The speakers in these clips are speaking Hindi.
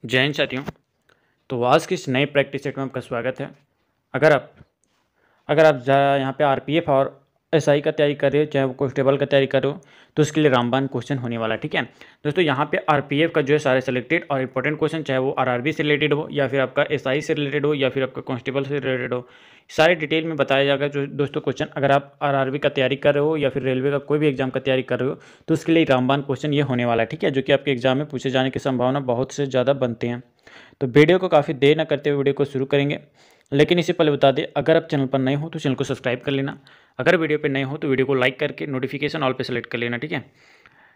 जय हिंद साथियों। तो आज की इस नए प्रैक्टिस सेट में आपका स्वागत है। अगर आप यहाँ पे आरपीएफ और एसआई का तैयारी कर रहे हो, चाहे वो कांस्टेबल का तैयारी कर रहे हो, तो उसके लिए रामबाण क्वेश्चन होने वाला है। ठीक है दोस्तों, यहाँ पे आरपीएफ का जो है सारे सेलेक्टेड और इंपॉर्टेंट क्वेश्चन, चाहे वो आरआरबी से रिलेटेड हो या फिर आपका एसआई से रिलेटेड हो या फिर आपका कांस्टेबल से रिलेटेड हो, सारे डिटेल में बताया जाएगा। जो दोस्तों क्वेश्चन अगर आप आरआरबी का तैयारी कर रहे हो या फिर रेलवे का कोई भी एग्जाम का तैयारी कर रहे हो, तो उसके लिए रामबाण क्वेश्चन ये होने वाला है। ठीक है, जो कि आपके एग्जाम में पूछे जाने की संभावना बहुत से ज़्यादा बनते हैं। तो वीडियो को काफ़ी देर न करते हुए वीडियो को शुरू करेंगे, लेकिन इससे पहले बता दें, अगर आप चैनल पर नए हो तो चैनल को सब्सक्राइब कर लेना। अगर वीडियो पे नए हो तो वीडियो को लाइक करके नोटिफिकेशन ऑल पे सेलेक्ट कर लेना। ठीक है,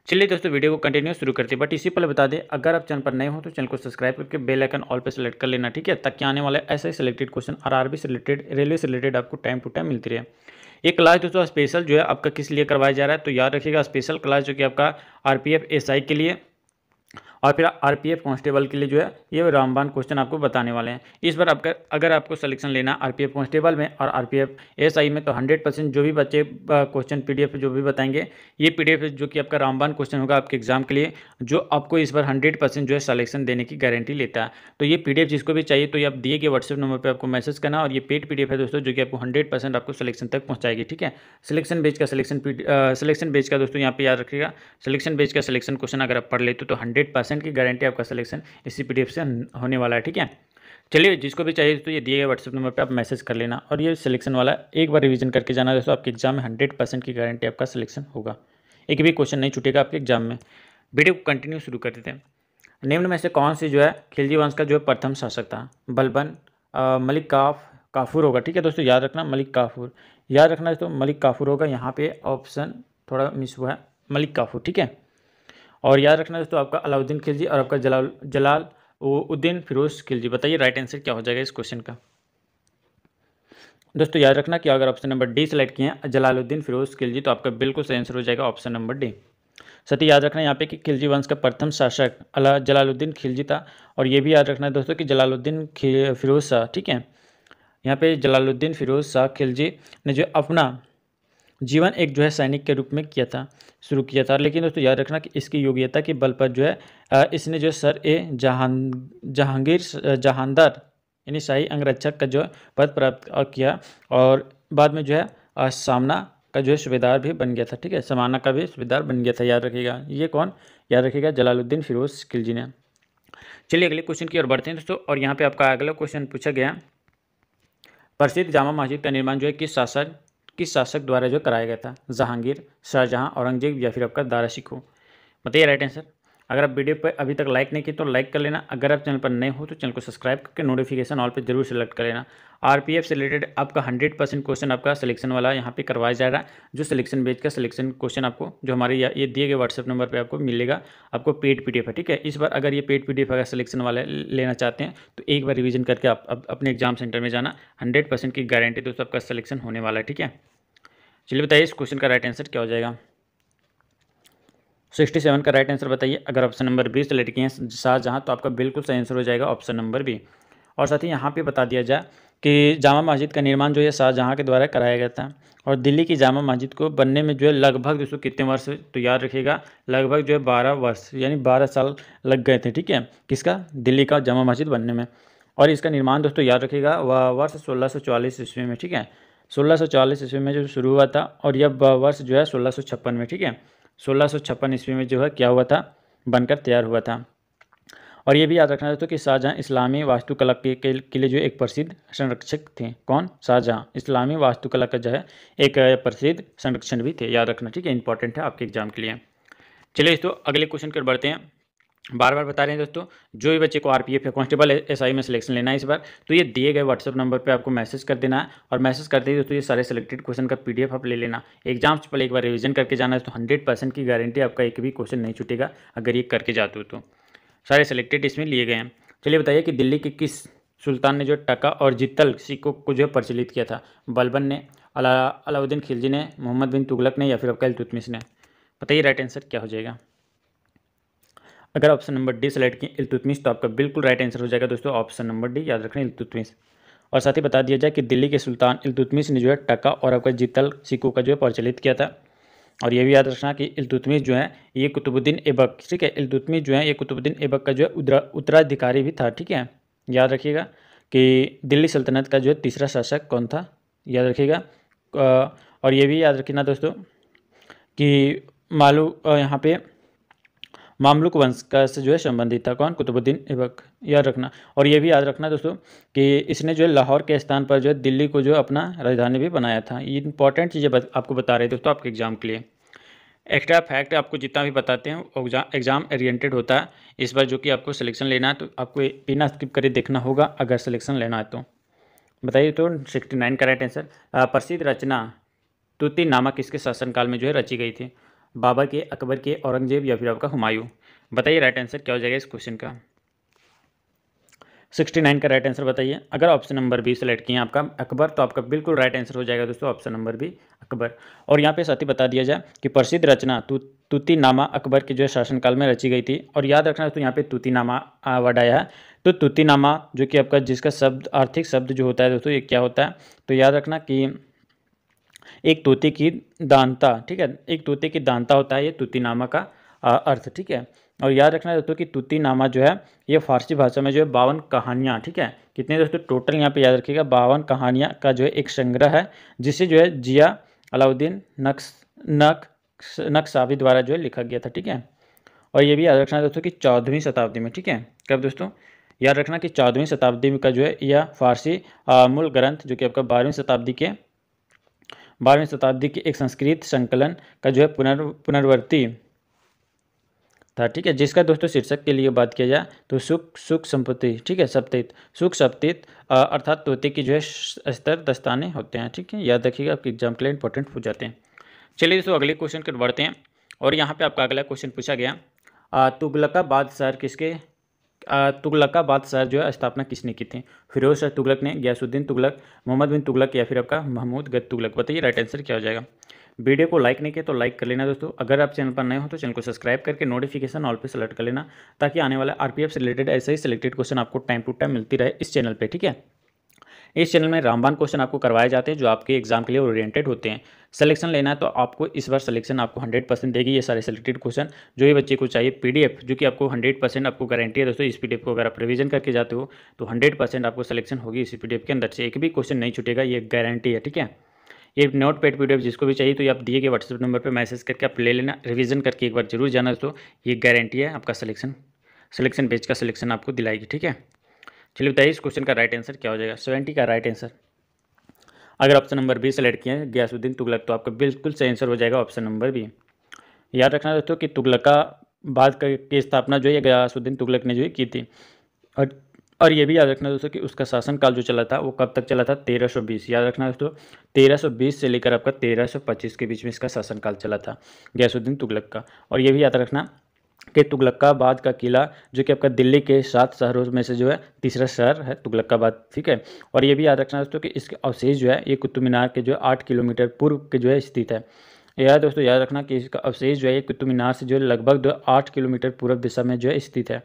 चलिए दोस्तों वीडियो को कंटिन्यू शुरू करते हैं। बट इससे पहले बता दें, अगर आप चैनल पर नए हो तो चैनल को सब्सक्राइब करके बेल आइकन ऑल पे सेलेक्ट कर लेना। ठीक है, ताकि आने वाले ऐसे सिलेक्टेड क्वेश्चन आरआरबी से रिलेटेड, रेलवे से रिलेटेड आपको टाइम टू टाइम मिलती रहे। ये क्लास दोस्तों स्पेशल जो है आपका किस लिए करवाया जा रहा है, तो याद रखिएगा, स्पेशल क्लास जो कि आपका आरपीएफ एसआई के लिए और फिर आरपीएफ कांस्टेबल के लिए जो है ये रामबाण क्वेश्चन आपको बताने वाले हैं। इस बार आपका अगर आपको सिलेक्शन लेना आरपीएफ कांस्टेबल में और आरपीएफ एसआई में, तो 100% जो भी बच्चे क्वेश्चन पीडीएफ जो भी बताएंगे, ये पीडीएफ जो कि आपका रामबाण क्वेश्चन होगा आपके एग्जाम के लिए, जो आपको इस बार 100% जो है सिलेक्शन देने की गारंटी लेता है। तो ये पीडीएफ जिसको भी चाहिए तो ये आप दिए गए व्हाट्सएप नंबर पर आपको मैसेज करना, और ये पेड पीडीएफ है दोस्तों, जो कि आपको 100% आपको सिलेक्शन तक पहुँचाएगी। ठीक है, सिलेक्शन बेच का सिलेक्शन बेच का दोस्तों यहाँ पे याद रखिएगा, सिलेक्शन बेच का सिलेक्शन क्वेश्चन अगर आप पढ़ लेते हो तो 100% की गारंटी आपका सिलेक्शन इसी पीडीएफ से होने वाला है। ठीक है, चलिए जिसको भी चाहिए तो ये दिए गए व्हाट्सएप नंबर पे आप मैसेज कर लेना, और ये सिलेक्शन वाला एक बार रिवीजन करके जाना दोस्तों, आपके एग्जाम में 100% की गारंटी आपका सिलेक्शन होगा। एक भी क्वेश्चन नहीं छूटेगा आपके एग्जाम में। वीडियो को कंटिन्यू शुरू कर देते हैं। निम्न में से कौन सी जो है खिलजी वंश का जो है प्रथम शासक था? बलबन, मलिक काफूर होगा। ठीक है दोस्तों, याद रखना मलिक काफूर, याद रखना दोस्तों मलिक काफूर होगा। यहाँ पे ऑप्शन थोड़ा मिस हुआ है, मलिक काफूर। ठीक है, और याद रखना दोस्तों आपका अलाउद्दीन खिलजी और आपका जलाल उद्दीन फिरोज खिलजी। बताइए राइट आंसर क्या हो जाएगा इस क्वेश्चन का। दोस्तों याद रखना कि अगर ऑप्शन नंबर डी सेलेक्ट किए हैं जलालुद्दीन फिरोज खिलजी, तो आपका बिल्कुल सही आंसर हो जाएगा ऑप्शन नंबर डी। साथ ही याद रखना यहाँ पे कि खिलजी वंश का प्रथम शासक जलालुद्दीन खिलजी था, और ये भी याद रखना है दोस्तों कि जलालुद्दीन फिरोज शाह। ठीक है, यहाँ पे जलालुद्दीन फिरोज शाह खिलजी ने जो अपना जीवन एक जो है सैनिक के रूप में किया था, शुरू किया था। लेकिन दोस्तों याद रखना कि इसकी योग्यता के बल पर जो है इसने जो सर ए जहांदार यानी शाही अंगरक्षक का जो पद प्राप्त किया, और बाद में जो है सामना का जो है सूबेदार भी बन गया था। ठीक है, समाना का भी सूबेदार बन गया था। याद रखिएगा, ये कौन? याद रखिएगा जलालुद्दीन फिरोज खिलजी ने। चलिए अगले क्वेश्चन की ओर बढ़ते हैं दोस्तों, और यहाँ पे आपका अगला क्वेश्चन पूछा गया, प्रसिद्ध जामा मस्जिद का निर्माण जो है किस शासक द्वारा जो कराया गया था? जहांगीर, शाहजहां, औरंगजेब या फिर आपका दारा शिकोह? बताइए राइट आंसर। अगर आप वीडियो पर अभी तक लाइक नहीं किए तो लाइक कर लेना। अगर आप चैनल पर नए हो तो चैनल को सब्सक्राइब करके नोटिफिकेशन ऑल पे जरूर सेलेक्ट कर लेना। आरपीएफ से रिलेटेड आपका 100% क्वेश्चन आपका सिलेक्शन वाला यहाँ पे करवाया जा रहा है। जो सिलेक्शन बेच का सिलेक्शन क्वेश्चन आपको जो हमारे ये दिए गए व्हाट्सएप नंबर पर आपको मिलेगा, आपको पेड पीडीएफ है। ठीक है, इस बार अगर ये पेड पीडीएफ अगर सिलेक्शन वाले लेना चाहते हैं तो एक बार रिविजन करके आप अपने एग्जाम सेंटर में जाना। 100% की गारंटी दोस्तों आपका सिलेक्शन होने वाला है। ठीक है, चलिए बताइए इस क्वेश्चन का राइट आंसर क्या हो जाएगा। 67 का राइट आंसर बताइए। अगर ऑप्शन नंबर बी सेलेक्ट किए हैं शाहजहां, तो आपका बिल्कुल सही आंसर हो जाएगा ऑप्शन नंबर बी। और साथ ही यहाँ पे बता दिया जाए कि जामा मस्जिद का निर्माण जो है शाहजहां के द्वारा कराया गया था, और दिल्ली की जामा मस्जिद को बनने में जो है लगभग दोस्तों कितने वर्ष, तो याद रखिएगा लगभग जो है 12 वर्ष यानी 12 साल लग गए थे। ठीक है, किसका? दिल्ली का जामा मस्जिद बनने में। और इसका निर्माण दोस्तों याद रखिएगा वह वर्ष 1644 ईस्वी में। ठीक है, 1644 ईस्वी में जो शुरू हुआ था, और यह वर्ष जो है 1656 में। ठीक है, 1656 ईस्वी में जो है क्या हुआ था, बनकर तैयार हुआ था। और ये भी याद रखना दोस्तों कि शाहजहां इस्लामी वास्तुकला के लिए जो एक प्रसिद्ध संरक्षक थे। कौन? शाहजहां इस्लामी वास्तुकला का जो है एक प्रसिद्ध संरक्षण भी थे। याद रखना, ठीक है, इंपॉर्टेंट है आपके एग्जाम के लिए। चलिए दोस्तों अगले क्वेश्चन पर बढ़ते हैं। बार बार बता रहे हैं दोस्तों, जो भी बच्चे को आरपीएफ या कांस्टेबल एसआई में सिलेक्शन लेना है इस बार, तो ये दिए गए व्हाट्सएप नंबर पे आपको मैसेज कर देना है, और मैसेज करते ही दोस्तों ये सारे सिलेक्टेड क्वेश्चन का पीडीएफ आप ले लेना। एग्जाम से पहले एक बार रिवीजन करके जाना है, तो 100% की गारंटी आपका एक भी क्वेश्चन नहीं छूटेगा अगर ये करके जाते हो तो। सारे सिलेक्टेड इसमें लिए गए हैं। चलिए बताइए कि दिल्ली के किस सुल्तान ने जो टका और जित्तल सिक्कों को जो प्रचलित किया था? बलबन ने, अलाउद्दीन खिलजी ने, मोहम्मद बिन तुगलक ने, या फिर आपका इल्तुतमिश ने? बताइए राइट आंसर क्या हो जाएगा। अगर ऑप्शन नंबर डी सेलेक्ट किए इल्तुतमिश, तो आपका बिल्कुल राइट आंसर हो जाएगा दोस्तों ऑप्शन नंबर डी। याद रखना इल्तुतमिश। और साथ ही बता दिया जाए कि दिल्ली के सुल्तान इल्तुतमिश ने जो है टका और आपका जित्तल सिक्कों का जो है प्रचलित किया था। और ये भी याद रखना कि इल्तुतमिश जो है ये कुतुबुद्दीन ऐबक, ठीक है, इल्तुतमिश जो है ये कुतुबुद्दीन ऐबक का जो है उत्तराधिकारी भी था, ठीक है। याद रखिएगा कि दिल्ली सल्तनत का जो है तीसरा शासक कौन था, याद रखिएगा। और ये भी याद रखना दोस्तों कि यहाँ पे मामलुक वंश का से जो है संबंधित था, कौन, कुतुबुद्दीन ऐबक, याद रखना। और ये भी याद रखना दोस्तों कि इसने जो है लाहौर के स्थान पर जो है दिल्ली को जो अपना राजधानी भी बनाया था। ये इंपॉर्टेंट चीज़ें आपको बता रहे हैं दोस्तों आपके एग्जाम के लिए। एक्स्ट्रा फैक्ट आपको जितना भी बताते हैं एग्जाम ओरिएंटेड होता है इस बार, जो कि आपको सिलेक्शन लेना है तो आपको बिना स्किप करे देखना होगा अगर सिलेक्शन लेना है तो। बताइए तो 69 का राइट आंसर। प्रसिद्ध रचना तूतीनामा किसके शासनकाल में जो है रची गई थी, बाबर के, अकबर के, औरंगजेब या फिर आपका हुमायूं। बताइए राइट आंसर क्या हो जाएगा इस क्वेश्चन का। 69 का राइट आंसर बताइए। अगर ऑप्शन नंबर बी सेलेक्ट किए आपका अकबर तो आपका बिल्कुल राइट आंसर हो जाएगा दोस्तों ऑप्शन नंबर बी अकबर। और यहाँ पे साथ ही बता दिया जाए कि प्रसिद्ध रचना तूतीनामा अकबर के जो है शासनकाल में रची गई थी। और याद रखना दोस्तों यहाँ पे तूतीनामा वर्ड आया है, तो तूतीनामा जो कि आपका जिसका शब्द आर्थिक शब्द जो होता है दोस्तों ये क्या होता है, तो याद रखना कि एक तोते की दानता, ठीक है, एक तोते की दानता होता है ये तूतीनामा का अर्थ, ठीक है। और याद रखना दोस्तों कि तूतीनामा जो है ये फारसी भाषा में जो है 52 कहानियाँ, ठीक है, कितने दोस्तों टोटल यहाँ पे याद रखिएगा 52 कहानियाँ का जो है एक संग्रह है, जिसे जो है जिया अलाउद्दीन नक्शबंदी द्वारा जो है लिखा गया था, ठीक है। और ये भी याद रखना दोस्तों कि 14वीं शताब्दी में, ठीक है, कब दोस्तों, याद रखना कि 14वीं शताब्दी का जो है यह फारसी मूल ग्रंथ जो कि आपका 12वीं शताब्दी के एक संस्कृत संकलन का जो है पुनर्वर्ती था, ठीक है, जिसका दोस्तों शीर्षक के लिए बात किया जाए तो सुख संपत्ति, ठीक है, सप्तित, सुख सप्तित अर्थात तोते की जो है स्तर दस्ताने होते हैं, ठीक है, याद रखिएगा आपके एग्जाम के लिए इंपॉर्टेंट हो जाते हैं। चलिए दोस्तों अगले क्वेश्चन की बढ़ते हैं। और यहाँ पे आपका अगला क्वेश्चन पूछा गया तुगलकाबाद शहर जो है स्थापना किसने की थी, फिरोज शाह तुगलक ने, गयासुद्दीन तुगलक, मोहम्मद बिन तुगलक या फिर आपका महमूद गज तुगलक। बताइए राइट आंसर क्या हो जाएगा। वीडियो को लाइक नहीं किया तो लाइक कर लेना दोस्तों। अगर आप चैनल पर नए हो तो चैनल को सब्सक्राइब करके नोटिफिकेशन ऑल पे सेलेक्ट कर लेना, ताकि आने वाला आरपीएफ से रिलेटेड ऐसे ही सिलेक्टेड क्वेश्चन आपको टाइम टू टाइम मिलती रहे इस चैनल पे, ठीक है। इस चैनल में रामबाण क्वेश्चन आपको करवाए जाते हैं जो आपके एग्जाम के लिए ओरिएंटेड होते हैं। सिलेक्शन लेना है तो आपको इस बार सिलेक्शन आपको 100% देगी ये सारे सिलेक्टेड क्वेश्चन जो ये बच्चे को चाहिए। पीडीएफ जो कि आपको 100% आपको गारंटी है दोस्तों, इस पीडीएफ को अगर आप रिवीजन करके जाते हो तो 100% आपको सिलेक्शन होगी इस पीडीएफ के अंदर से, एक भी क्वेश्चन नहीं छूटेगा, ये गारंटी है, ठीक है। ये नोट पैड पीडीएफ जिसको भी चाहिए तो ये आप दिए गए व्हाट्सएप नंबर पर मैसेज करके आप ले लेना, रिवीजन करके एक बार जरूर जाना दोस्तों, ये गारंटी है आपका सिलेक्शन पेज का सिलेक्शन आपको दिलाएगी, ठीक है। चलिए बताइए इस क्वेश्चन का राइट आंसर क्या हो जाएगा। 70 का राइट आंसर। अगर ऑप्शन नंबर बी सेलेक्ट किए हैं गयासुद्दीन तुगलक तो आपका बिल्कुल सही आंसर हो जाएगा ऑप्शन नंबर बी। याद रखना दोस्तों कि तुगलकाबाद की स्थापना जो है गयासुद्दीन तुगलक ने जो है की थी। और ये भी याद रखना दोस्तों कि उसका शासनकाल जो चला था वो कब तक चला था, 1320। याद रखना दोस्तों 1320 से लेकर आपका 1325 के बीच में इसका शासनकाल चला था गयासुद्दीन तुगलक का। और ये भी याद रखना कि तुगलकाबाद का किला जो कि आपका दिल्ली के 7 शहरों में से जो है तीसरा शहर है तुगलकाबाद, ठीक है। और ये भी याद रखना दोस्तों कि इसके अवशेष जो है ये कुतुब मीनार के जो है 8 किलोमीटर पूर्व के जो है स्थित है। यह दोस्तों याद रखना कि इसका अवशेष जो है ये कुतुब मीनार से जो है लगभग 8 किलोमीटर पूर्व दिशा में जो है स्थित है।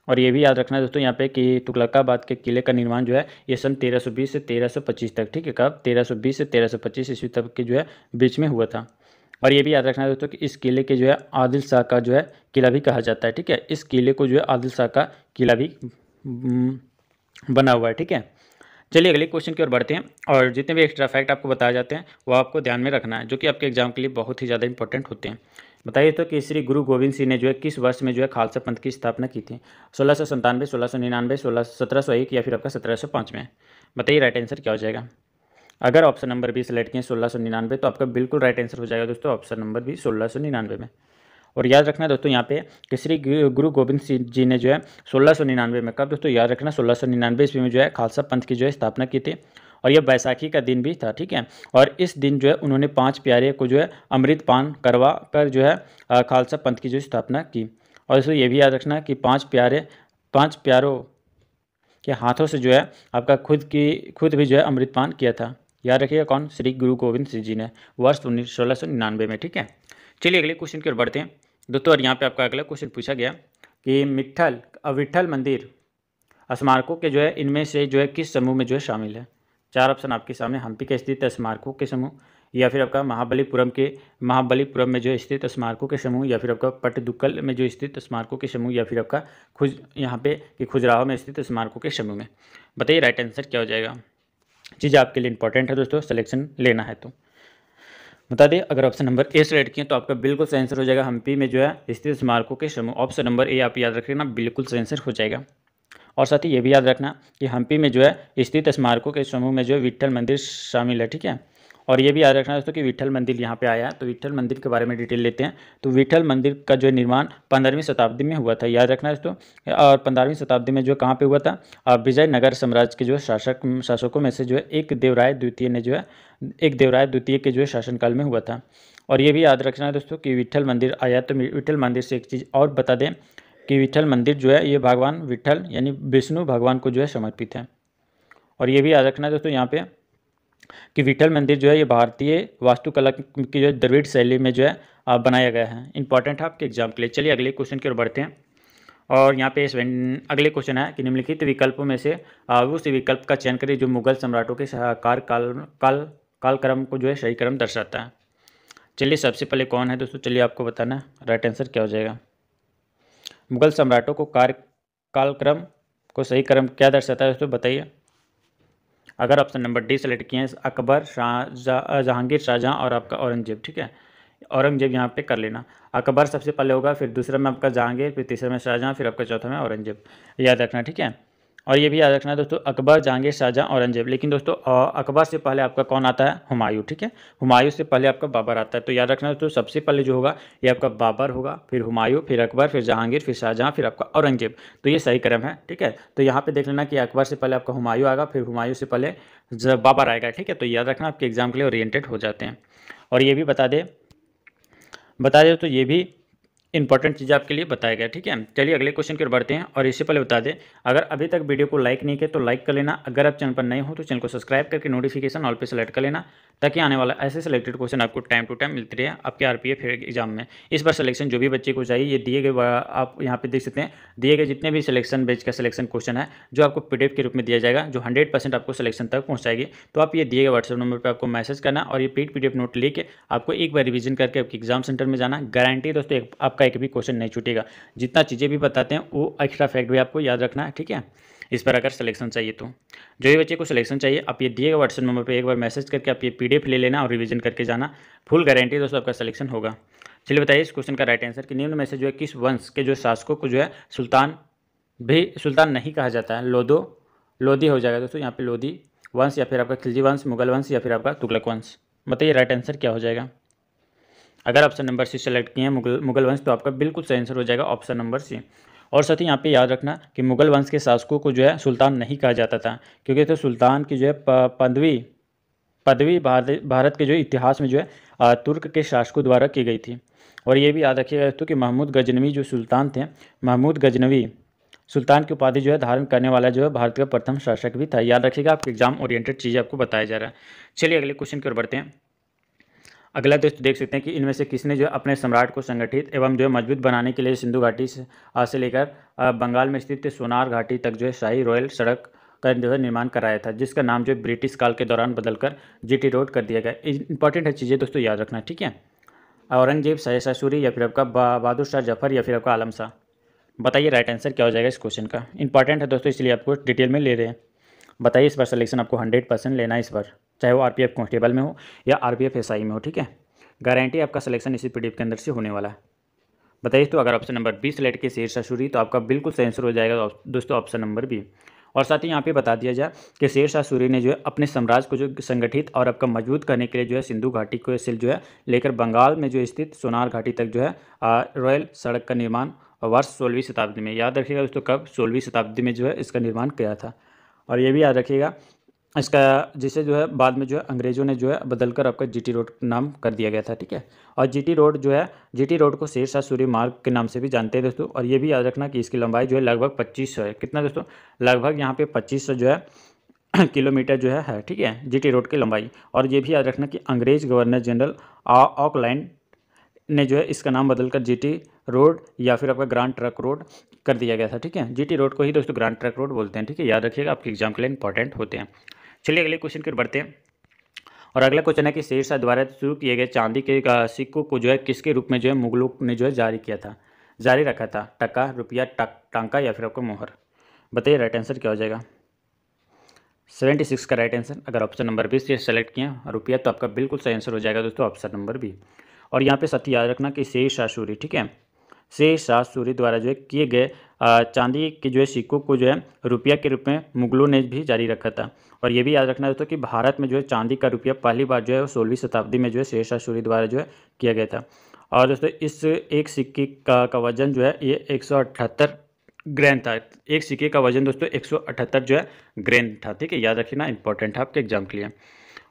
और ये भी याद रखना दोस्तों यहाँ पे कि तुगलकाबाद के किले का निर्माण जो है ये सन 1320 से 1325 तक, ठीक है, कब 1320 से 1325 ईस्वी तक के जो है बीच में हुआ था। और ये भी याद रखना दोस्तों कि इस किले के जो है आदिल शाह का जो है किला भी कहा जाता है, ठीक है, इस किले को जो है आदिल शाह का किला भी बना हुआ है, ठीक है। चलिए अगले क्वेश्चन की ओर बढ़ते हैं। और जितने भी एक्स्ट्रा फैक्ट आपको बताए जाते हैं वो आपको ध्यान में रखना है, जो कि आपके एग्जाम के लिए बहुत ही ज़्यादा इंपॉर्टेंट होते हैं। बताइए तो कि श्री गुरु गोविंद सिंह ने जो है किस वर्ष में जो है खालसा पंथ की स्थापना की थी, 1697, 1699, 1701 या फिर आपका 1705 में। बताइए राइट आंसर क्या हो जाएगा। अगर ऑप्शन नंबर बी सेलेक्ट किए 1699 तो आपका बिल्कुल राइट आंसर हो जाएगा दोस्तों ऑप्शन नंबर बी 1699 में। और याद रखना दोस्तों यहाँ पे कि श्री गुरु गोविंद सिंह जी ने जो है 1699 में, कब दोस्तों, याद रखना 1699 ईस्वी में जो है खालसा पंथ की जो है स्थापना की थी। और यह बैसाखी का दिन भी था, ठीक है। और इस दिन जो है उन्होंने 5 प्यारे को जो है अमृत पान करवा कर जो है खालसा पंथ की जो स्थापना की। और दोस्तों ये भी याद रखना कि 5 प्यारों के हाथों से जो है आपका खुद भी जो है अमृत पान किया था। याद रखिएगा कौन, श्री गुरु गोविंद सिंह जी ने, वर्ष 1699 में, ठीक है। चलिए अगले क्वेश्चन की ओर बढ़ते हैं दोस्तों। और यहाँ पे आपका अगला क्वेश्चन पूछा गया कि विट्ठल मंदिर स्मारकों के जो है इनमें से जो है किस समूह में जो है शामिल है। 4 ऑप्शन आपके सामने, हम्पी के स्थित स्मारकों के समूह, या फिर आपका महाबलीपुरम में जो स्थित स्मारकों के समूह, या फिर आपका पट्टदकल में जो स्थित स्मारकों के समूह, या फिर आपका यहाँ पे कि खजुराहो में स्थित स्मारकों के समूह में। बताइए राइट आंसर क्या हो जाएगा। चीज़ आपके लिए इंपॉर्टेंट है दोस्तों, सिलेक्शन लेना है तो बता दें। अगर ऑप्शन नंबर ए सेलेक्ट किए तो आपका बिल्कुल सही आंसर हो जाएगा हम्पी में जो है स्थित स्मारकों के समूह। ऑप्शन नंबर ए आप याद रखना, बिल्कुल सही आंसर हो जाएगा। और साथ ही ये भी याद रखना कि हम्पी में जो है स्थित स्मारकों के समूह में जो है विट्ठल मंदिर शामिल है, ठीक है। और ये भी याद रखना दोस्तों कि विट्ठल मंदिर यहाँ पे आया है, तो विट्ठल मंदिर के बारे में डिटेल लेते हैं। तो विट्ठल मंदिर का जो निर्माण 15वीं शताब्दी में हुआ था, याद रखना दोस्तों। और 15वीं शताब्दी में जो कहाँ पे हुआ था, विजयनगर साम्राज्य के जो शासकों में से जो है एक देवराय द्वितीय के जो है शासनकाल में हुआ था। और ये भी याद रखना है दोस्तों कि विट्ठल मंदिर आया, तो विट्ठल मंदिर से एक चीज़ और बता दें कि विट्ठल मंदिर जो है ये भगवान विट्ठल यानी विष्णु भगवान को जो है समर्पित है। और ये भी याद रखना है दोस्तों यहाँ पे कि विट्ठल मंदिर जो है ये भारतीय वास्तुकला की जो द्रविड़ शैली में जो है बनाया गया है। इंपॉर्टेंट है आपके एग्जाम के लिए। चलिए अगले क्वेश्चन की ओर बढ़ते हैं। और यहाँ पे अगले क्वेश्चन है कि निम्नलिखित विकल्पों में से उस विकल्प का चयन करें जो मुगल सम्राटों के कालक्रम को जो है सही क्रम दर्शाता है। चलिए सबसे पहले कौन है दोस्तों, चलिए आपको बताना राइट आंसर क्या हो जाएगा। मुगल सम्राटों को कालक्रम को सही क्रम क्या दर्शाता है दोस्तों, बताइए। अगर ऑप्शन नंबर डी सेलेक्ट किए हैं, अकबर, जहांगीर, शाहजहां और आपका औरंगजेब, ठीक है। औरंगजेब यहाँ पे कर लेना। अकबर सबसे पहले होगा, फिर दूसरे में आपका जहांगीर, फिर तीसरे में शाहजहां, फिर आपका चौथा में औरंगजेब, याद रखना, ठीक है। और ये भी याद रखना है दोस्तों, अकबर, जहांगीर, शाहजहां, औरंगजेब। लेकिन दोस्तों अकबर से पहले आपका कौन आता है, हुमायूं, ठीक है। हुमायूं से पहले आपका बाबर आता है। तो याद रखना दोस्तों, सबसे पहले जो होगा ये आपका बाबर होगा, फिर हुमायूं, फिर अकबर, फिर जहांगीर, फिर शाहजहां, फिर आपका औरंगजेब। तो ये सही क्रम है, ठीक है। तो यहाँ पे देख लेना कि अकबर से पहले आपका हुमायूं आएगा, फिर हुमायूं से पहले बाबर आएगा, ठीक है। तो याद रखना, आपके एग्जाम के लिए ओरिएंटेड हो जाते हैं। और ये भी बता दे तो ये भी इंपॉर्टेंट चीज़ आपके लिए बताया गया, ठीक है। चलिए अगले क्वेश्चन की ओर बढ़ते हैं। और इससे पहले बता दें, अगर अभी तक वीडियो को लाइक नहीं किया तो लाइक कर लेना। अगर आप चैनल पर नए हो तो चैनल को सब्सक्राइब करके नोटिफिकेशन ऑल पे सेलेक्ट कर लेना, ताकि आने वाला ऐसे सिलेक्टेड क्वेश्चन आपको टाइम टू टाइम मिलते रहे आपके आरपीएफ एग्जाम में। इस बार सिलेक्शन जो भी बच्चे को चाहिए, ये दिए गए आप यहाँ पे देख सकते हैं, दिए गए जितने भी सिलेक्शन बेच का सिलेक्शन क्वेश्चन है जो आपको पीडीएफ के रूप में दिया जाएगा, जो 100% आपको सिलेक्शन तक पहुँचाएगी। तो आप ये दिए गए व्हाट्सएप नंबर पर आपको मैसेज करना और ये पीडीएफ नोट लेके आपको एक बार रिविजन करके आपके एग्जाम सेंटर में जाना। गारंटी दोस्तों आपका एक भी क्वेश्चन नहीं छूटेगा। जितना चीज़ें भी बताते हैं वो एक्स्ट्रा फैक्ट भी आपको याद रखना है, ठीक है। इस पर अगर सिलेक्शन चाहिए तो जो भी बच्चे को सिलेक्शन चाहिए, आप ये दिए गए व्हाट्सएप नंबर पे एक बार मैसेज करके आप ये पीडीएफ ले लेना और रिवीजन करके जाना। फुल गारंटी दोस्तों आपका सिलेक्शन होगा। चलिए बताइए इस क्वेश्चन का राइट आंसर कि निम्न में से जो है किस वंश के जो शासकों को जो है सुल्तान नहीं कहा जाता है। लोधी हो जाएगा दोस्तों यहाँ पे, लोधी वंश, या फिर आपका खिलजी वंश, मुगल वंश, या फिर आपका तुगलक वंश। बताइए राइट आंसर क्या हो जाएगा। अगर ऑप्शन नंबर सी सेलेक्ट किए हैं मुगल वंश, तो आपका बिल्कुल सही आंसर हो जाएगा ऑप्शन नंबर सी। और साथ ही यहाँ पे याद रखना कि मुगल वंश के शासकों को जो है सुल्तान नहीं कहा जाता था, क्योंकि तो सुल्तान की जो है पदवी भारत के जो इतिहास में जो है तुर्क के शासकों द्वारा की गई थी। और ये भी याद रखिएगा दोस्तों कि महमूद गजनवी जो सुल्तान थे, महमूद गजनवी सुल्तान की उपाधि जो है धारण करने वाला जो है भारत का प्रथम शासक भी था। याद रखिएगा, आपके एग्जाम ओरिएंटेड चीज़ें आपको बताया जा रहा है। चलिए अगले क्वेश्चन की ओर बढ़ते हैं। अगला दोस्त देख सकते हैं कि इनमें से किसने जो अपने सम्राट को संगठित एवं जो है मजबूत बनाने के लिए सिंधु घाटी से लेकर बंगाल में स्थित सोनार घाटी तक जो है शाही रॉयल सड़क का जो है निर्माण कराया था, जिसका नाम जो है ब्रिटिश काल के दौरान बदलकर जीटी रोड कर दिया गया। इंपॉर्टेंट है चीज़ें दोस्तों याद रखना, ठीक है। औरंगजेब, शाह सूरी, या फिर आपका बहादुर शाह जफर, या फिर आपका आलम शाह। बताइए राइट आंसर क्या हो जाएगा इस क्वेश्चन का। इंपॉर्टेंट है दोस्तों, इसलिए आपको डिटेल में ले रहे हैं। बताइए इस बार सिलेक्शन आपको 100% लेना है इस बार, चाहे वो आरपीएफ कांस्टेबल में हो या आरपीएफ एसआई में हो, ठीक है। गारंटी आपका सिलेक्शन इसी पीडीएफ के अंदर से होने वाला है। बताइए तो अगर ऑप्शन नंबर बी सेलेक्ट किए शेर शाह सूरी, तो आपका बिल्कुल सही आंसर हो जाएगा दोस्तों ऑप्शन नंबर बी। और साथ ही यहाँ पे बता दिया जाए कि शेर शाह सूरी ने जो है अपने साम्राज्य को जो संगठित और आपका मजबूत करने के लिए जो है सिंधु घाटी को से जो है लेकर बंगाल में जो स्थित सोनार घाटी तक जो है रॉयल सड़क का निर्माण वर्ष 16वीं शताब्दी में, याद रखिएगा दोस्तों कब, 16वीं शताब्दी में जो है इसका निर्माण किया था। और ये भी याद रखिएगा इसका, जिसे जो है बाद में जो है अंग्रेज़ों ने जो है बदलकर आपका जीटी रोड नाम कर दिया गया था, ठीक है। और जीटी रोड को शेर शाह सूरी मार्ग के नाम से भी जानते हैं दोस्तों। और ये भी याद रखना कि इसकी लंबाई जो है लगभग 2500 है। कितना दोस्तों, लगभग यहाँ पे 2500 जो है किलोमीटर जो है, ठीक है, जीटी रोड की लंबाई। और ये भी याद रखना कि अंग्रेज गवर्नर जनरल ऑकलैंड ने जो है इसका नाम बदलकर जीटी रोड या फिर आपका ग्रांड ट्रक रोड कर दिया गया था, ठीक है। जीटी रोड को ही दोस्तों ग्रांड ट्रक रोड बोलते हैं, ठीक है। याद रखिएगा, आपके एग्जाम के लिए इंपॉर्टेंट होते हैं। चलिए अगले क्वेश्चन की ओर बढ़ते हैं। और अगला क्वेश्चन है कि शेर शाह द्वारा शुरू किए गए चांदी के सिक्कों को जो है किसके रूप में जो है मुगलों ने जो है जारी रखा था? टका, रुपया, टांका या फिर आपको मोहर? बताइए राइट आंसर क्या हो जाएगा। 76 का राइट आंसर। अगर ऑप्शन नंबर 20 से सेलेक्ट किया रुपया तो आपका बिल्कुल सही आंसर हो जाएगा दोस्तों ऑप्शन नंबर बी। और यहाँ पे साथ ही याद रखना कि शेर शाह सूरी, ठीक है, शेर शाह सूरी द्वारा जो है किए गए चांदी के जो है सिक्कों को जो है रुपया के रूप में मुगलों ने भी जारी रखा था। और ये भी याद रखना दोस्तों कि भारत में जो है चांदी का रुपया पहली बार जो है 16वीं शताब्दी में जो है शेर शाह सूरी द्वारा जो है किया गया था। और दोस्तों इस एक सिक्के का वजन जो है ये 178 ग्रैन था। एक सिक्के का वजन दोस्तों 178 जो है ग्रैन था, ठीक है, याद रखना, इंपॉर्टेंट है आपके एग्जाम के लिए।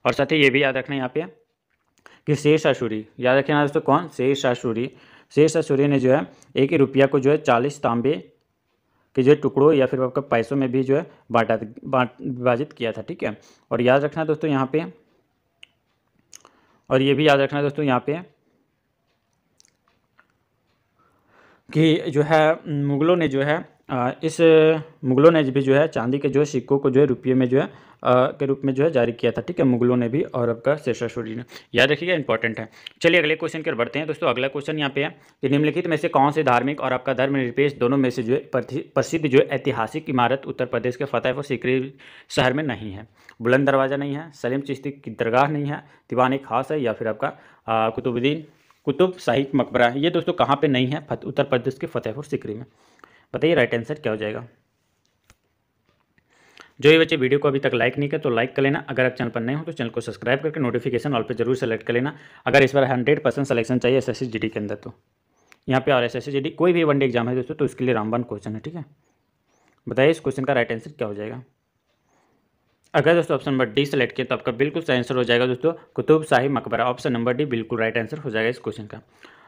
और साथ ही ये भी याद रखना यहाँ पे कि शेर शाह सूरी, याद रखना दोस्तों कौन? शेर शाह सूरी। शेर शाह सूरी ने जो है एक ही रुपया को जो है 40 तांबे के जो है टुकड़ों या फिर आपका पैसों में भी जो है विभाजित किया था, ठीक है। और याद रखना दोस्तों यहाँ पे, और ये भी याद रखना दोस्तों यहाँ पे कि जो है मुगलों ने जो है मुगलों ने भी जो है चांदी के जो है सिक्कों को जो है रुपये में जो है के रूप में जो है जारी किया था, ठीक है, मुगलों ने भी और आपका शेर शाह सूरी ने, याद रखिएगा, इंपॉर्टेंट है। चलिए अगले क्वेश्चन की ओर बढ़ते हैं दोस्तों। अगला क्वेश्चन यहाँ पे है कि निम्नलिखित में से कौन से धार्मिक और आपका धर्मनिरपेक्ष दोनों में से जो है प्रसिद्ध जो है ऐतिहासिक इमारत उत्तर प्रदेश के फतेहपुर सीकरी शहर में नहीं है? बुलंद दरवाज़ा नहीं है, सलीम चिश्ती की दरगाह नहीं है, दीवान खास है, या फिर आपका कुतुब शाही मकबरा है। ये दोस्तों कहाँ पे नहीं है? उत्तर प्रदेश के फतेहपुर सीकरी में। बताइए राइट आंसर क्या हो जाएगा। जो ये बच्चे वीडियो को अभी तक लाइक नहीं किया तो लाइक कर लेना। अगर आप चैनल पर नए हो तो चैनल को सब्सक्राइब करके नोटिफिकेशन ऑल पे जरूर सेलेक्ट कर लेना। अगर इस बार 100% सिलेक्शन चाहिए एसएससी जीडी के अंदर तो यहाँ पे, और एसएससी जीडी कोई भी वनडे एग्जाम है दोस्तों तो उसके लिए रामबाण क्वेश्चन है, ठीक है। बताइए इस क्वेश्चन का राइट आंसर क्या हो जाएगा। अगर दोस्तों ऑप्शन नंबर डी सेलेक्ट किया तो आपका बिल्कुल सही आंसर हो जाएगा दोस्तों कुतुब शाही मकबरा। ऑप्शन नंबर डी बिल्कुल राइट आंसर हो जाएगा इस क्वेश्चन का।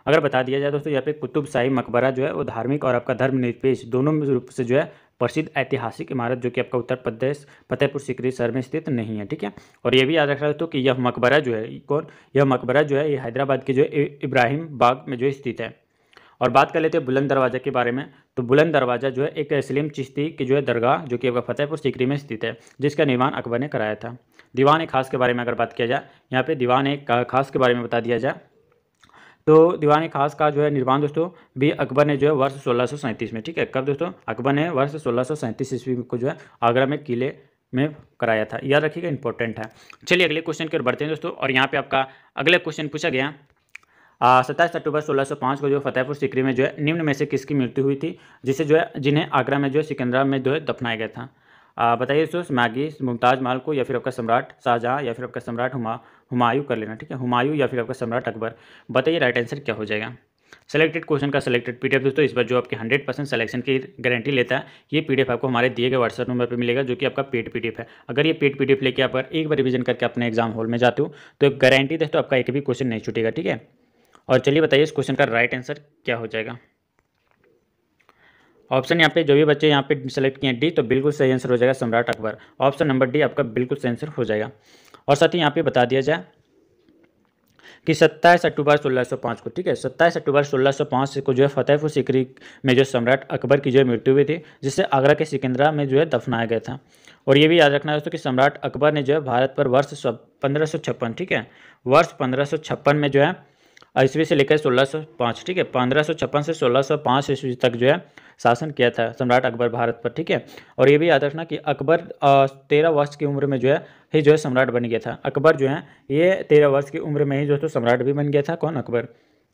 अगर बता दिया जाए दोस्तों यहाँ पे कुतुब शाही मकबरा जो है वो धार्मिक और आपका धर्मनिरपेक्ष दोनों रूप से जो है प्रसिद्ध ऐतिहासिक इमारत जो कि आपका उत्तर प्रदेश फतेहपुर सीकरी शहर में स्थित नहीं है, ठीक है। और ये भी याद रखना दोस्तों कि यह मकबरा जो है यह मकबरा जो है ये हैदराबाद के जो है इब्राहिम बाग में जो स्थित है। और बात कर लेते हैं बुलंद दरवाज़ा के बारे में, तो बुलंद दरवाज़ा जो है एक सलीम चिश्ती की जो है दरगाह जो कि आपका फतेहपुर सीकरी में स्थित है, जिसका निर्माण अकबर ने कराया था। दीवान खास के बारे में अगर बात किया जाए, यहाँ पे दीवान खास के बारे में बता दिया जाए तो दीवान खास का जो है निर्माण दोस्तों भी अकबर ने जो है वर्ष 1637 में, ठीक है, कब दोस्तों? अकबर ने वर्ष 1637 ईस्वी को जो है आगरा में किले में कराया था, याद रखिएगा, इंपॉर्टेंट है। चलिए अगले क्वेश्चन की ओर बढ़ते हैं दोस्तों। और यहाँ पे आपका अगला क्वेश्चन पूछा गया 27 अक्टूबर 1605 को जो फतेहपुर सीकरी में जो है निम्न में से किसकी मृत्यु हुई थी, जिसे जो है जिन्हें आगरा में जो है सिकंदरा में जो है दफनाया गया था? बताइए दोस्तों, मैगी, मुमताज़ महल को, या फिर आपका सम्राट शाहजहाँ, या फिर आपका सम्राट हुमायूं कर लेना, ठीक है, हुमायूं या फिर आपका सम्राट अकबर। बताइए राइट आंसर क्या हो जाएगा। सेलेक्टेड क्वेश्चन का सेलेक्टेड पीडीएफ दोस्तों इस बार जो आपकी 100% सिलेक्शन की गारंटी लेता है, ये पीडीएफ आपको हमारे दिए गए व्हाट्सएप नंबर पर मिलेगा जो कि आपका पेड पीडीएफ है। अगर ये पेड पीडीएफ लेके आप एक बार रिवीजन करके अपने एग्जाम हॉल में जाते हो तो गारंटी दोस्तों आपका एक भी क्वेश्चन नहीं छूटेगा, ठीक है। और चलिए बताइए इस क्वेश्चन का राइट आंसर क्या हो जाएगा। ऑप्शन यहाँ पे जो भी बच्चे यहाँ पे सेलेक्ट किए डी तो बिल्कुल सही आंसर हो जाएगा सम्राट अकबर। ऑप्शन नंबर डी आपका बिल्कुल सही आंसर हो जाएगा। और साथ ही यहाँ पे बता दिया जाए कि 27 अक्टूबर 1605 को, ठीक है, 27 अक्टूबर 1605 को जो है फतेहपुर सीकरी में जो सम्राट अकबर की जो है मृत्यु हुई थी, जिसे आगरा के सिकंदरा में जो है दफनाया गया था। और ये भी याद रखना दोस्तों कि सम्राट अकबर ने जो है भारत पर वर्ष 1556, ठीक है, वर्ष 1556 में जो है ईस्वी से लेकर 1605, ठीक है, 1556 से 1605 ईस्वी तक जो है शासन किया था सम्राट अकबर भारत पर, ठीक है। और ये भी याद रखना कि अकबर 13 वर्ष की उम्र में जो है जो है सम्राट बन गया था। अकबर जो है ये 13 वर्ष की उम्र में ही जो है तो सम्राट भी बन गया था, कौन? अकबर।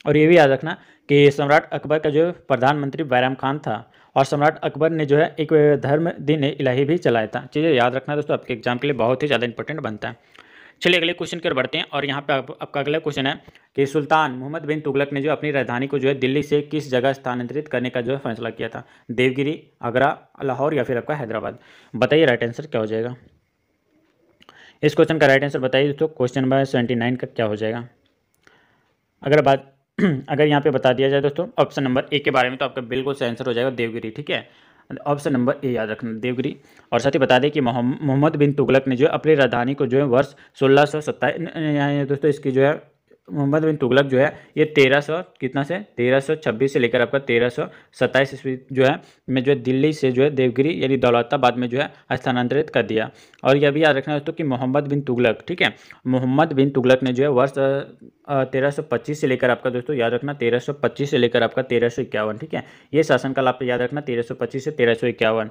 और ये भी याद रखना कि सम्राट अकबर का जो प्रधानमंत्री बैराम खान था, और सम्राट अकबर ने जो है एक धर्म दिन इलाही भी चलाया था। चीज़ें याद रखना दोस्तों आपके एग्जाम के लिए बहुत ही ज़्यादा इंपॉर्टेंट बनता है। चलिए अगले क्वेश्चन की ओर बढ़ते हैं। और यहाँ पे आपका अगला क्वेश्चन है कि सुल्तान मोहम्मद बिन तुगलक ने जो अपनी राजधानी को जो है दिल्ली से किस जगह स्थानांतरित करने का जो है फैसला किया था? देवगिरी, आगरा, लाहौर या फिर आपका हैदराबाद। बताइए राइट आंसर क्या हो जाएगा। इस क्वेश्चन का राइट आंसर बताइए दोस्तों क्वेश्चन नंबर 79 का क्या हो जाएगा। अगर यहाँ पे बता दिया जाए दोस्तों ऑप्शन नंबर ए के बारे में तो आपका बिल्कुल सही आंसर हो जाएगा देवगिरी, ठीक है, ऑप्शन नंबर ए याद रखना देवगिरी। और साथ ही बता दें कि मोहम्मद बिन तुगलक ने जो अपनी राजधानी को जो है वर्ष 1627 दोस्तों इसकी जो है मोहम्मद बिन तुगलक जो है ये 1300 कितना से 1326 से लेकर आपका 1327 ईस्वी जो है में जो है दिल्ली से जो है देवगिरी यानी दौलताबाद में जो है स्थानांतरित कर दिया। और यह भी याद रखना दोस्तों कि मोहम्मद बिन तुगलक, ठीक है, मोहम्मद बिन तुगलक ने जो है वर्ष 1325 से लेकर आपका दोस्तों याद रखना 1325 से लेकर आपका 1351, ठीक है, ये शासनकाल आप याद रखना 1325 से 1351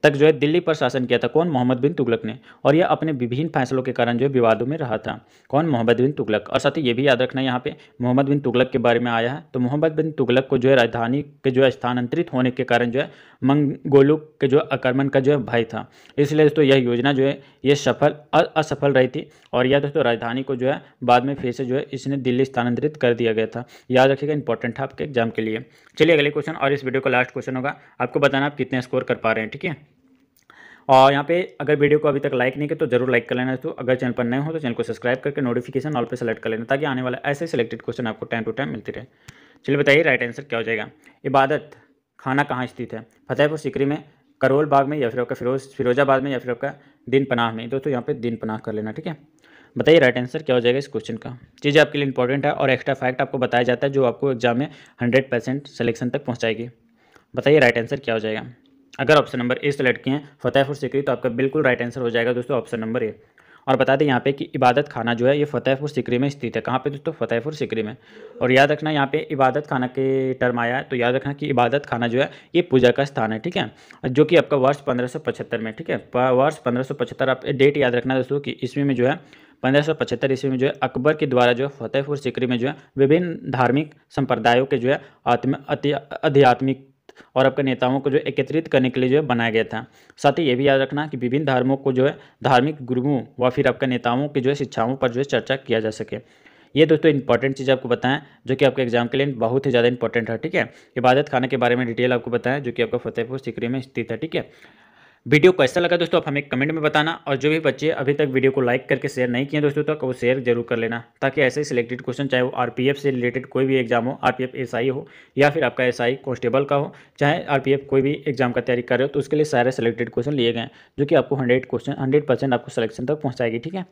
तक जो है दिल्ली पर शासन किया था। कौन? मोहम्मद बिन तुगलक ने। और यह अपने विभिन्न फैसलों के कारण जो है विवादों में रहा था। कौन? मोहम्मद बिन तुगलक। और साथ ही ये भी याद रखना यहाँ पे मोहम्मद बिन तुगलक के बारे में आया है, तो मोहम्मद बिन तुगलक को जो है राजधानी के जो है स्थानांतरित होने के कारण जो है मंगोलों के जो आक्रमण का जो है भय था, इसलिए दोस्तों यह योजना जो है ये असफल रही थी। और यह दोस्तों राजधानी को जो है बाद में फिर से जो है इसने दिल्ली स्थानांतरित कर दिया गया था। याद रखिएगा, इंपॉर्टेंट है आपके एग्जाम के लिए। चलिए अगले क्वेश्चन, और इस वीडियो का लास्ट क्वेश्चन होगा, आपको बताना आप कितने स्कोर कर पा रहे हैं, ठीक है। और यहाँ पे अगर वीडियो को अभी तक लाइक नहीं किया तो जरूर लाइक कर लेना दोस्तों। अगर चैनल पर नए हो तो चैनल को सब्सक्राइब करके नोटिफिकेशन ऑल पे सेलेक्ट कर लेना, ताकि आने वाला ऐसे सिलेक्टेड क्वेश्चन आपको टाइम टू टाइम मिलती रहे। चलिए बताइए राइट आंसर क्या हो जाएगा। इबादत खाना कहाँ स्थित है? फतेहपुर सीकरी में, करोल बाग में, या फिर आपका फिरोजाबाद में, या फिर आपका दिन पनाह में। दोस्तों यहाँ पे दिन पनाह कर लेना, ठीक है। बताइए राइट आंसर क्या हो जाएगा इस क्वेश्चन का। चीज़ें आपके लिए इंपॉर्टेंट है और एक्स्ट्रा फैक्ट आपको बताया जाता है जो आपको एग्जाम में 100% सिलेक्शन तक पहुँचाएगी। बताइए राइट आंसर क्या हो जाएगा। अगर ऑप्शन नंबर ए सेलेक्ट किए हैं फतेहपुर सीकरी, तो आपका बिल्कुल राइट आंसर हो जाएगा दोस्तों ऑप्शन नंबर ए। और बता दें यहाँ पे कि इबादत खाना जो है ये फतेहपुर सीकरी में स्थित है। कहाँ पे दोस्तों? फतेहपुर सीकरी में। और याद रखना यहाँ पे इबादत खाना के टर्म आया है, तो याद रखना कि इबादत खाना जो है ये पूजा का स्थान है, ठीक है, जो कि आपका वर्ष 1575 में, ठीक है, वर्ष 1575 आप डेट याद रखना दोस्तों कि ईस्वी में जो है 1575 ईस्वी में जो है अकबर के द्वारा जो है फतेहपुर सीकरी में जो है विभिन्न धार्मिक संप्रदायों के जो है आध्यात्मिक और आपके नेताओं को जो एकत्रित करने के लिए जो है बनाया गया था। साथ ही ये भी याद रखना कि विभिन्न धर्मों को जो है धार्मिक गुरुओं व फिर आपके नेताओं की जो है शिक्षाओं पर जो है चर्चा किया जा सके। ये दोस्तों इंपॉर्टेंट चीज़ आपको बताएं जो कि आपके एग्जाम के लिए बहुत ही ज़्यादा इंपॉर्टेंट है, ठीक है। इबादत खाना के बारे में डिटेल आपको बताएं जो कि आपका फतेहपुर सीकरी में स्थित है, ठीक है। वीडियो कैसा लगा दोस्तों आप हमें कमेंट में बताना, और जो भी बच्चे अभी तक वीडियो को लाइक करके शेयर नहीं किए दोस्तों तक वो शेयर जरूर कर लेना, ताकि ऐसे ही सिलेक्टेड क्वेश्चन, चाहे वो आरपीएफ से रिलेटेड कोई भी एग्जाम हो, आरपीएफ एसआई हो या फिर आपका एसआई कांस्टेबल का हो, चाहे आरपीएफ कोई भी एग्जाम का तैयारी कर रहे हो, तो उसके लिए सारे सिलेक्टेड क्वेश्चन लिए गए जो कि आपको 100% आपको सिलेक्शन तक पहुँचाएगी, ठीक है।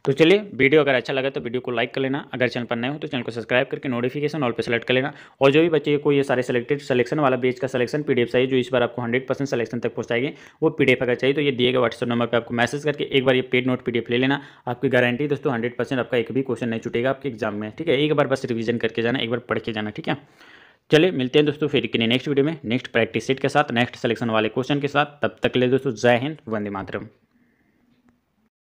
तो चलिए वीडियो अगर अच्छा लगा तो वीडियो को लाइक कर लेना, अगर चैनल पर नए हो तो चैनल को सब्सक्राइब करके नोटिफिकेशन ऑल पे सेलेक्ट कर लेना। और जो भी बच्चे को ये सारे सिलेक्शन वाला बेच का सिलेक्शन पीडीएफ चाहिए जो इस बार आपको 100% सिलेक्शन तक पहुँचाएगी, वो पीडीएफ अगर चाहिए तो ये दिए गए व्हाट्सएप नंबर पर आपको मैसेज करके एक बार ये पेड नोट पीडीएफ ले लेना। आपकी गारंटी दोस्तों 100% आपका एक भी क्वेश्चन नहीं छूटेगा आपके एग्जाम में, ठीक है। एक बार बस रिवीजन करके जाना, एक बार पढ़ के जाना, ठीक है। चलिए मिलते हैं दोस्तों फिर नेक्स्ट वीडियो में नेक्स्ट प्रैक्टिस सेट के साथ, नेक्स्ट सिलेक्शन वाले क्वेश्चन के साथ। तब तक के लिए दोस्तों जय हिंद, वंदे मातरम।